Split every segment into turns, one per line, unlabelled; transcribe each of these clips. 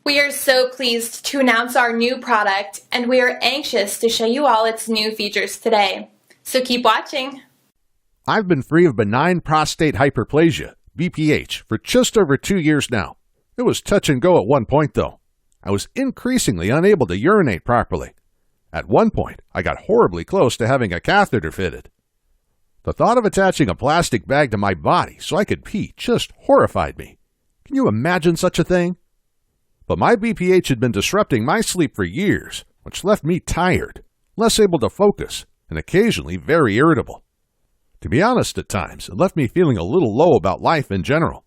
We are so pleased to announce our new product, and we are anxious to show you all its new features today. So keep watching.
I've been free of benign prostate hyperplasia, BPH, for just over 2 years now. It was touch and go at one point, though. I was increasingly unable to urinate properly. At one point, I got horribly close to having a catheter fitted. The thought of attaching a plastic bag to my body so I could pee just horrified me. Can you imagine such a thing? But my BPH had been disrupting my sleep for years, which left me tired, less able to focus, and occasionally very irritable. To be honest, at times, it left me feeling a little low about life in general.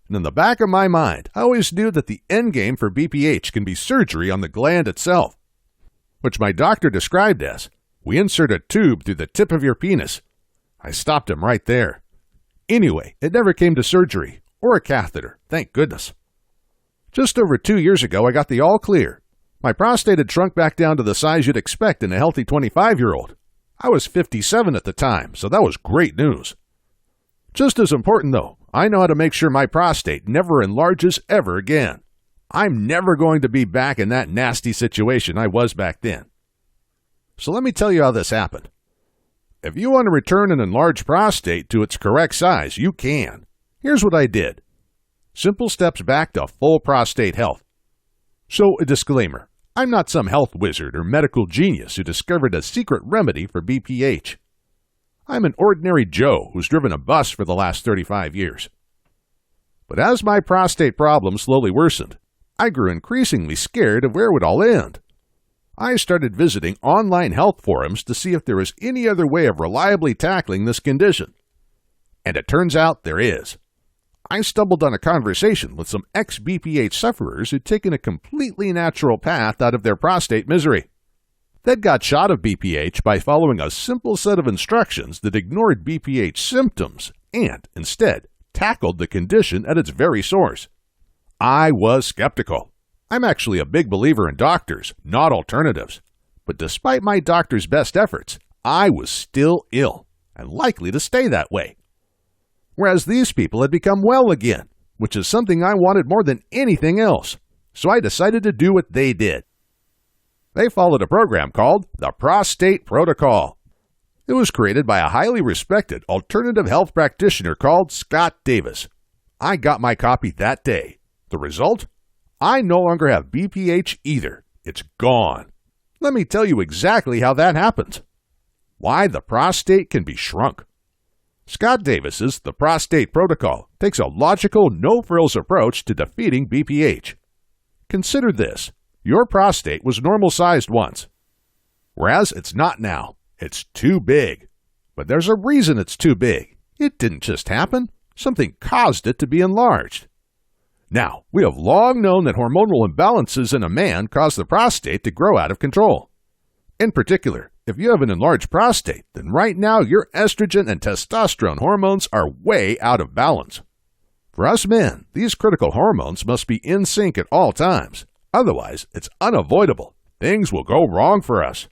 And in the back of my mind, I always knew that the end game for BPH can be surgery on the gland itself, which my doctor described as, we insert a tube through the tip of your penis. I stopped him right there. Anyway, it never came to surgery, or a catheter, thank goodness. Just over 2 years ago, I got the all clear. My prostate had shrunk back down to the size you'd expect in a healthy 25-year-old. I was 57 at the time, so that was great news. Just as important, though, I know how to make sure my prostate never enlarges ever again. I'm never going to be back in that nasty situation I was back then. So let me tell you how this happened. If you want to return an enlarged prostate to its correct size, you can. Here's what I did. Simple steps back to full prostate health. So, a disclaimer. I'm not some health wizard or medical genius who discovered a secret remedy for BPH. I'm an ordinary Joe who's driven a bus for the last 35 years. But as my prostate problem slowly worsened, I grew increasingly scared of where it would all end. I started visiting online health forums to see if there was any other way of reliably tackling this condition. And it turns out there is. I stumbled on a conversation with some ex-BPH sufferers who'd taken a completely natural path out of their prostate misery. They'd got shot of BPH by following a simple set of instructions that ignored BPH symptoms and, instead, tackled the condition at its very source. I was skeptical. I'm actually a big believer in doctors, not alternatives. But despite my doctor's best efforts, I was still ill, and likely to stay that way. Whereas these people had become well again, which is something I wanted more than anything else. So I decided to do what they did. They followed a program called the Prostate Protocol. It was created by a highly respected alternative health practitioner called Scott Davis. I got my copy that day. The result? I no longer have BPH either. It's gone. Let me tell you exactly how that happens. Why the prostate can be shrunk. Scott Davis's The Prostate Protocol takes a logical, no-frills approach to defeating BPH. Consider this. Your prostate was normal-sized once, whereas it's not now. It's too big. But there's a reason it's too big. It didn't just happen. Something caused it to be enlarged. Now, we have long known that hormonal imbalances in a man cause the prostate to grow out of control. In particular, if you have an enlarged prostate, then right now your estrogen and testosterone hormones are way out of balance. For us men, these critical hormones must be in sync at all times. Otherwise, it's unavoidable. Things will go wrong for us.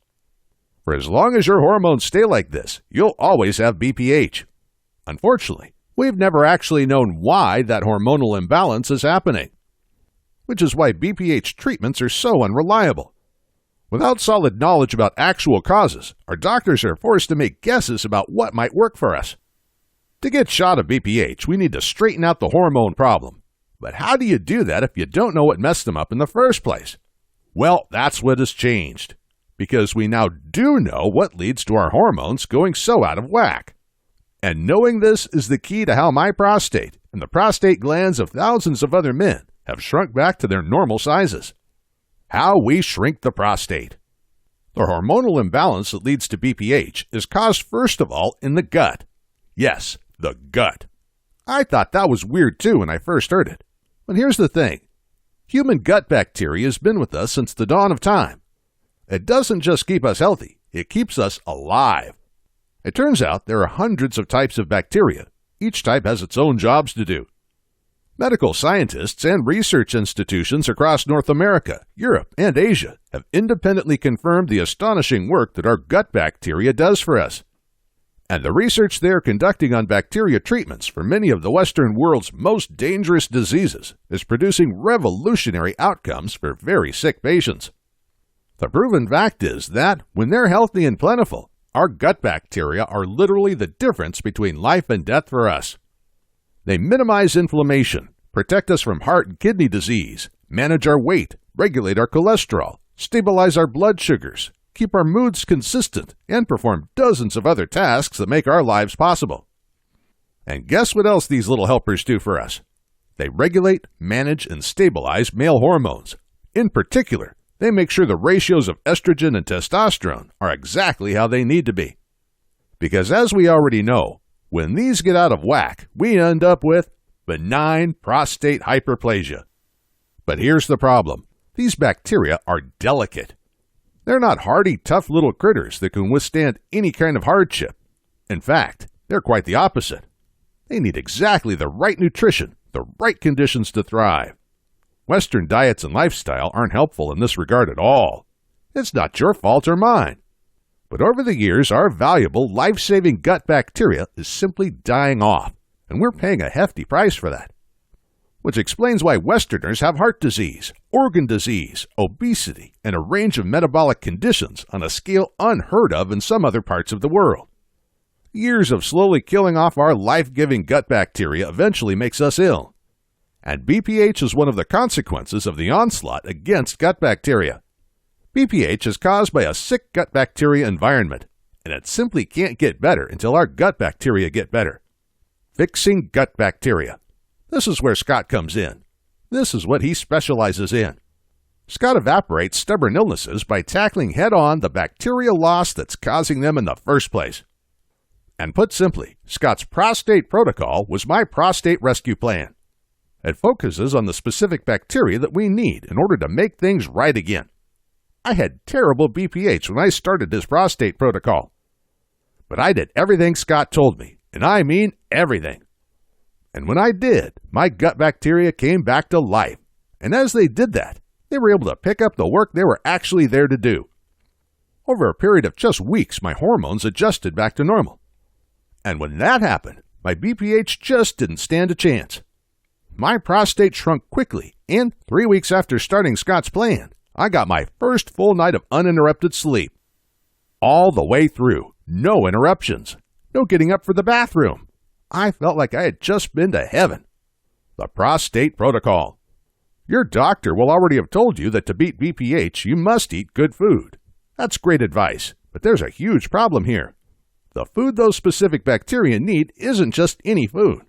For as long as your hormones stay like this, you'll always have BPH. Unfortunately, we've never actually known why that hormonal imbalance is happening, which is why BPH treatments are so unreliable. Without solid knowledge about actual causes, our doctors are forced to make guesses about what might work for us. To get shot of BPH, we need to straighten out the hormone problem. But how do you do that if you don't know what messed them up in the first place? Well, that's what has changed, because we now do know what leads to our hormones going so out of whack. And knowing this is the key to how my prostate and the prostate glands of thousands of other men have shrunk back to their normal sizes. How we shrink the prostate. The hormonal imbalance that leads to BPH is caused first of all in the gut. Yes, the gut. I thought that was weird too when I first heard it. But here's the thing. Human gut bacteria has been with us since the dawn of time. It doesn't just keep us healthy, it keeps us alive. It turns out there are hundreds of types of bacteria. Each type has its own jobs to do. Medical scientists and research institutions across North America, Europe, and Asia have independently confirmed the astonishing work that our gut bacteria does for us. And the research they are conducting on bacteria treatments for many of the Western world's most dangerous diseases is producing revolutionary outcomes for very sick patients. The proven fact is that, when they're healthy and plentiful, our gut bacteria are literally the difference between life and death for us. They minimize inflammation, protect us from heart and kidney disease, manage our weight, regulate our cholesterol, stabilize our blood sugars, keep our moods consistent, and perform dozens of other tasks that make our lives possible. And guess what else these little helpers do for us? They regulate, manage, and stabilize male hormones. In particular, they make sure the ratios of estrogen and testosterone are exactly how they need to be. Because as we already know, when these get out of whack, we end up with benign prostate hyperplasia. But here's the problem. These bacteria are delicate. They're not hardy, tough little critters that can withstand any kind of hardship. In fact, they're quite the opposite. They need exactly the right nutrition, the right conditions to thrive. Western diets and lifestyle aren't helpful in this regard at all. It's not your fault or mine. But over the years, our valuable, life-saving gut bacteria is simply dying off, and we're paying a hefty price for that. Which explains why Westerners have heart disease, organ disease, obesity, and a range of metabolic conditions on a scale unheard of in some other parts of the world. Years of slowly killing off our life-giving gut bacteria eventually makes us ill. And BPH is one of the consequences of the onslaught against gut bacteria. BPH is caused by a sick gut bacteria environment, and it simply can't get better until our gut bacteria get better. Fixing gut bacteria. This is where Scott comes in. This is what he specializes in. Scott evaporates stubborn illnesses by tackling head-on the bacterial loss that's causing them in the first place. And put simply, Scott's prostate protocol was my prostate rescue plan. It focuses on the specific bacteria that we need in order to make things right again. I had terrible BPH when I started this prostate protocol. But I did everything Scott told me, and I mean everything. And when I did, my gut bacteria came back to life. And as they did that, they were able to pick up the work they were actually there to do. Over a period of just weeks, my hormones adjusted back to normal. And when that happened, my BPH just didn't stand a chance. My prostate shrunk quickly, and 3 weeks after starting Scott's plan, I got my first full night of uninterrupted sleep. All the way through, no interruptions, no getting up for the bathroom. I felt like I had just been to heaven. The prostate protocol. Your doctor will already have told you that to beat BPH, you must eat good food. That's great advice, but there's a huge problem here. The food those specific bacteria need isn't just any food.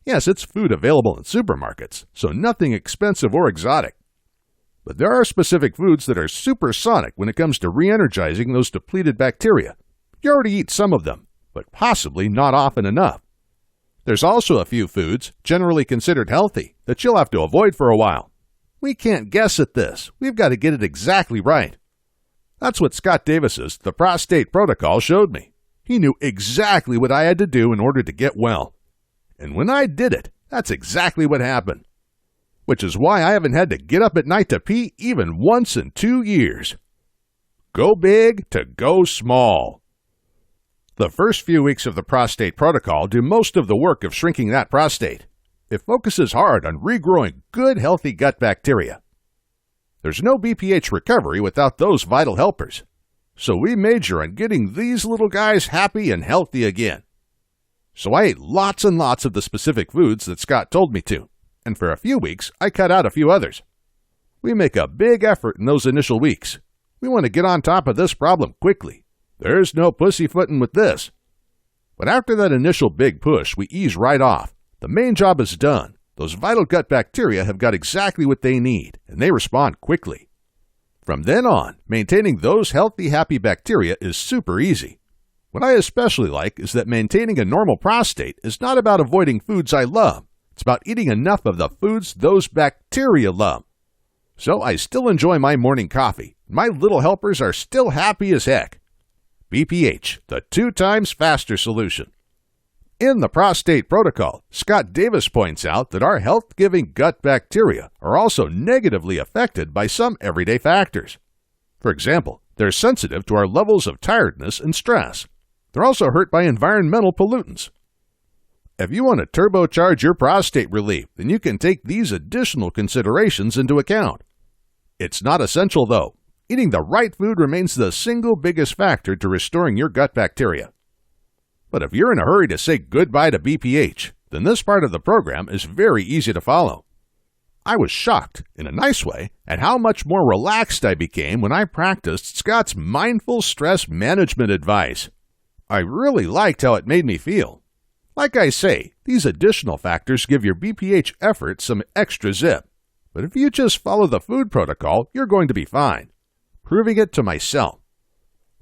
Yes, it's food available in supermarkets, so nothing expensive or exotic. But there are specific foods that are supersonic when it comes to re-energizing those depleted bacteria. You already eat some of them, but possibly not often enough. There's also a few foods, generally considered healthy, that you'll have to avoid for a while. We can't guess at this. We've got to get it exactly right. That's what Scott Davis's The Prostate Protocol showed me. He knew exactly what I had to do in order to get well. And when I did it, that's exactly what happened. Which is why I haven't had to get up at night to pee even once in 2 years. Go big to go small. The first few weeks of the prostate protocol do most of the work of shrinking that prostate. It focuses hard on regrowing good, healthy gut bacteria. There's no BPH recovery without those vital helpers. So we major on getting these little guys happy and healthy again. So I ate lots and lots of the specific foods that Scott told me to, and for a few weeks, I cut out a few others. We make a big effort in those initial weeks. We want to get on top of this problem quickly. There's no pussyfooting with this. But after that initial big push, we ease right off. The main job is done. Those vital gut bacteria have got exactly what they need, and they respond quickly. From then on, maintaining those healthy, happy bacteria is super easy. What I especially like is that maintaining a normal prostate is not about avoiding foods I love. It's about eating enough of the foods those bacteria love. So I still enjoy my morning coffee. My little helpers are still happy as heck. BPH, the 2 times faster solution. In the prostate protocol, Scott Davis points out that our health-giving gut bacteria are also negatively affected by some everyday factors. For example, they're sensitive to our levels of tiredness and stress. They're also hurt by environmental pollutants. If you want to turbocharge your prostate relief, then you can take these additional considerations into account. It's not essential, though. Eating the right food remains the single biggest factor to restoring your gut bacteria. But if you're in a hurry to say goodbye to BPH, then this part of the program is very easy to follow. I was shocked, in a nice way, at how much more relaxed I became when I practiced Scott's mindful stress management advice. I really liked how it made me feel. Like I say, these additional factors give your BPH effort some extra zip. But if you just follow the food protocol, you're going to be fine. Proving it to myself.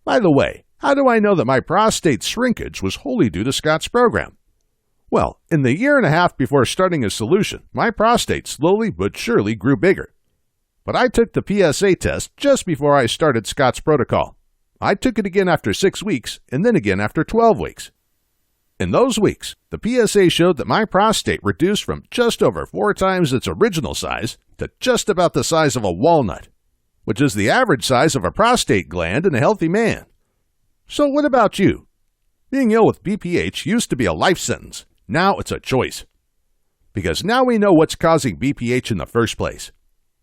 By the way, how do I know that my prostate shrinkage was wholly due to Scott's program? Well, in the year and a half before starting his solution, my prostate slowly but surely grew bigger. But I took the PSA test just before I started Scott's protocol. I took it again after 6 weeks and then again after 12 weeks. In those weeks, the PSA showed that my prostate reduced from just over 4 times its original size to just about the size of a walnut, which is the average size of a prostate gland in a healthy man. So what about you? Being ill with BPH used to be a life sentence. Now it's a choice. Because now we know what's causing BPH in the first place.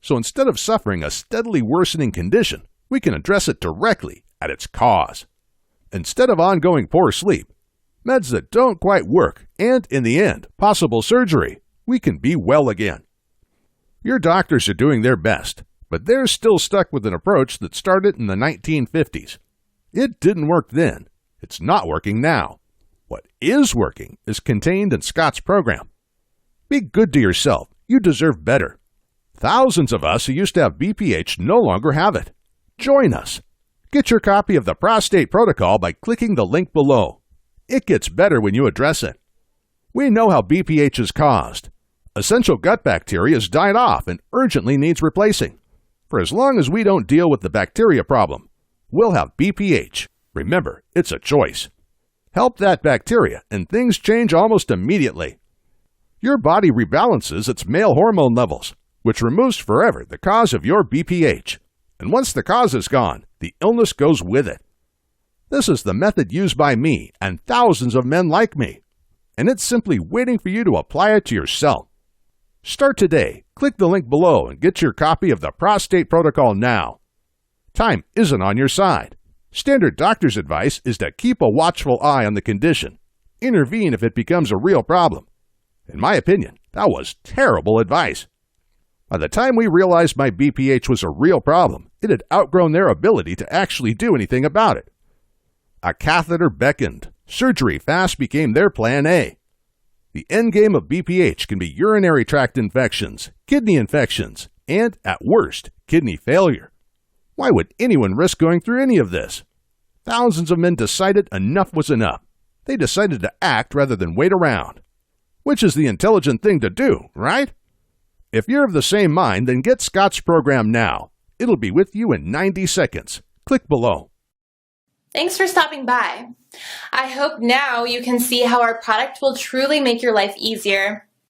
So instead of suffering a steadily worsening condition, we can address it directly at its cause. Instead of ongoing poor sleep, meds that don't quite work, and in the end, possible surgery, we can be well again. Your doctors are doing their best, but they're still stuck with an approach that started in the 1950s. It didn't work then. It's not working now. What is working is contained in Scott's program. Be good to yourself. You deserve better. Thousands of us who used to have BPH no longer have it. Join us. Get your copy of the Prostate Protocol by clicking the link below. It gets better when you address it. We know how BPH is caused. Essential gut bacteria has died off and urgently needs replacing. For as long as we don't deal with the bacteria problem, we'll have BPH. Remember, it's a choice. Help that bacteria and things change almost immediately. Your body rebalances its male hormone levels, which removes forever the cause of your BPH. And once the cause is gone, the illness goes with it. This is the method used by me and thousands of men like me, and it's simply waiting for you to apply it to yourself. Start today. Click the link below and get your copy of the Prostate Protocol now. Time isn't on your side. Standard doctor's advice is to keep a watchful eye on the condition. Intervene if it becomes a real problem. In my opinion, that was terrible advice. By the time we realized my BPH was a real problem, it had outgrown their ability to actually do anything about it. A catheter beckoned. Surgery fast became their plan A. The endgame of BPH can be urinary tract infections, kidney infections, and, at worst, kidney failure. Why would anyone risk going through any of this? Thousands of men decided enough was enough. They decided to act rather than wait around. Which is the intelligent thing to do, right? If you're of the same mind, then get Scott's program now. It'll be with you in 90 seconds. Click below.
Thanks for stopping by. I hope now you can see how our product will truly make your life easier.